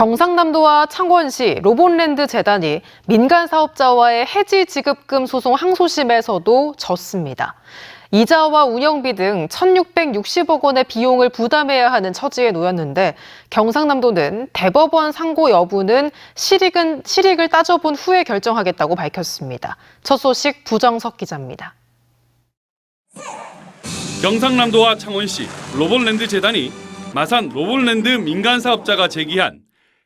경상남도와 창원시, 로봇랜드 재단이 민간 사업자와의 해지 지급금 소송 항소심에서도 졌습니다. 이자와 운영비 등 1,660억 원의 비용을 부담해야 하는 처지에 놓였는데 경상남도는 대법원 상고 여부는 실익을 따져본 후에 결정하겠다고 밝혔습니다. 첫 소식 부정석 기자입니다. 경상남도와 창원시, 로봇랜드 재단이 마산 로봇랜드 민간 사업자가 제기한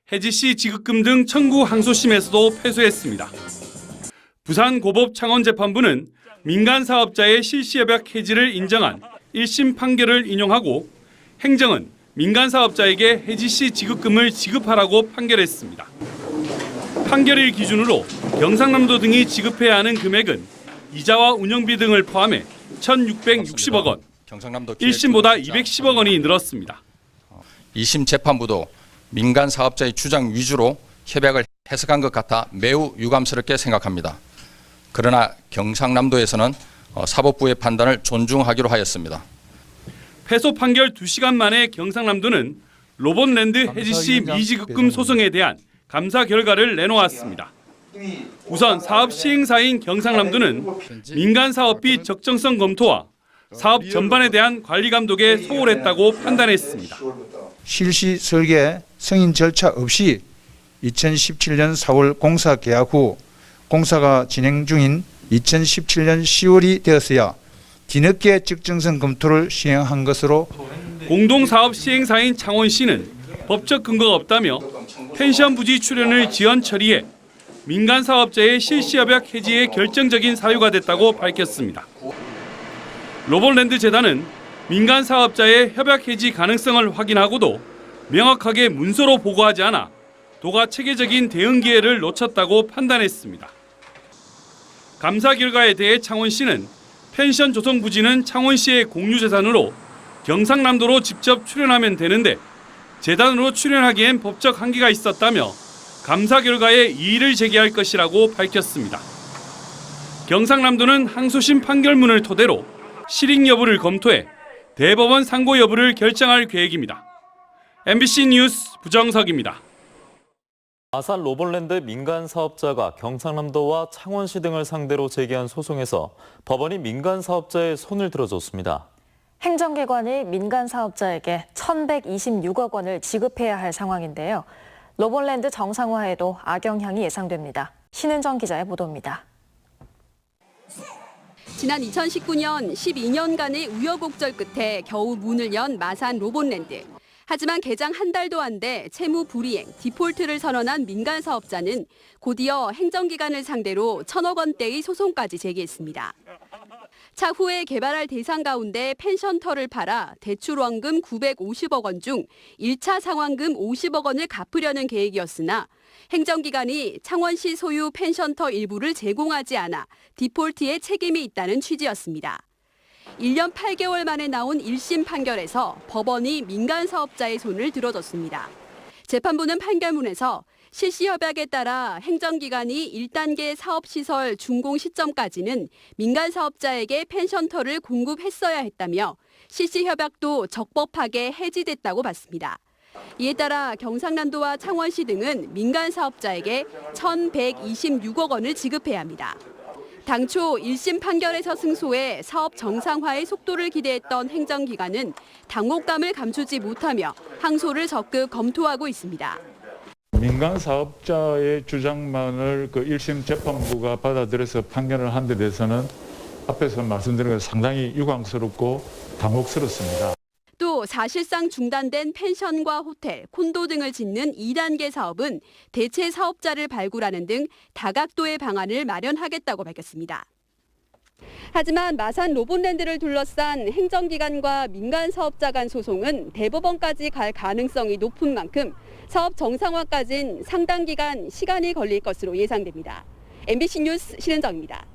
해지시 지급금 등 청구 항소심에서도 패소했습니다. 부산고법 창원재판부는 민간 사업자의 실시협약 해지를 인정한 1심 판결을 인용하고 행정은 민간 사업자에게 해지시 지급금을 지급하라고 판결했습니다. 판결일 기준으로 경상남도 등이 지급해야 하는 금액은 이자와 운영비 등을 포함해 1,660억 원, 1심보다 210억 원이 늘었습니다. 2심 재판부도 민간 사업자의 주장 위주로 협약을 해석한 것 같아 매우 유감스럽게 생각합니다. 그러나 경상남도에서는 사법부의 판단을 존중하기로 하였습니다. 패소 판결 2시간 만에 경상남도는 로봇랜드 해지시 미지급금 소송에 대한 감사 결과를 내놓았습니다. 우선 사업 시행사인 경상남도는 민간 사업비 적정성 검토와 사업 전반에 대한 관리 감독에 소홀했다고 판단했습니다. 실시 설계 승인 절차 없이 2017년 4월 공사 계약 후 공사가 진행 중인 2017년 10월이 되었어야 뒤늦게 적정성 검토를 시행한 것으로 공동사업 시행사인 창원시는 법적 근거가 없다며 펜션 부지 출연을 지연 처리해 민간 사업자의 실시협약 해지에 결정적인 사유가 됐다고 밝혔습니다. 로봇랜드 재단은 민간 사업자의 협약 해지 가능성을 확인하고도 명확하게 문서로 보고하지 않아 도가 체계적인 대응 기회를 놓쳤다고 판단했습니다. 감사 결과에 대해 창원시는 펜션 조성 부지는 창원시의 공유재산으로 경상남도로 직접 출연하면 되는데 재단으로 출연하기엔 법적 한계가 있었다며 감사 결과에 이의를 제기할 것이라고 밝혔습니다. 경상남도는 항소심 판결문을 토대로 실익 여부를 검토해 대법원 상고 여부를 결정할 계획입니다. MBC 뉴스 부정석입니다. 마산 로봇랜드 민간 사업자가 경상남도와 창원시 등을 상대로 제기한 소송에서 법원이 민간 사업자의 손을 들어줬습니다. 행정기관이 민간 사업자에게 1,126억 원을 지급해야 할 상황인데요. 로봇랜드 정상화에도 악영향이 예상됩니다. 신은정 기자의 보도입니다. 지난 2019년 12년간의 우여곡절 끝에 겨우 문을 연 마산 로봇랜드. 하지만 개장 한 달도 안 돼 채무 불이행, 디폴트를 선언한 민간 사업자는 곧이어 행정기관을 상대로 1,000억 원대의 소송까지 제기했습니다. 차후에 개발할 대상 가운데 펜션터를 팔아 대출원금 950억 원 중 1차 상환금 50억 원을 갚으려는 계획이었으나 행정기관이 창원시 소유 펜션터 일부를 제공하지 않아 디폴트에 책임이 있다는 취지였습니다. 1년 8개월 만에 나온 1심 판결에서 법원이 민간 사업자의 손을 들어줬습니다. 재판부는 판결문에서 실시협약에 따라 행정기관이 1단계 사업시설 준공 시점까지는 민간 사업자에게 펜션터를 공급했어야 했다며 실시협약도 적법하게 해지됐다고 봤습니다. 이에 따라 경상남도와 창원시 등은 민간 사업자에게 1,126억 원을 지급해야 합니다. 당초 1심 판결에서 승소해 사업 정상화의 속도를 기대했던 행정기관은 당혹감을 감추지 못하며 항소를 적극 검토하고 있습니다. 민간 사업자의 주장만을 1심 재판부가 받아들여서 판결을 한 데 대해서는 앞에서 말씀드린 것 상당히 유감스럽고 당혹스럽습니다. 또 사실상 중단된 펜션과 호텔, 콘도 등을 짓는 2단계 사업은 대체 사업자를 발굴하는 등 다각도의 방안을 마련하겠다고 밝혔습니다. 하지만 마산 로봇랜드를 둘러싼 행정기관과 민간 사업자 간 소송은 대법원까지 갈 가능성이 높은 만큼 사업 정상화까지는 상당 기간 시간이 걸릴 것으로 예상됩니다. MBC 뉴스 신은정입니다.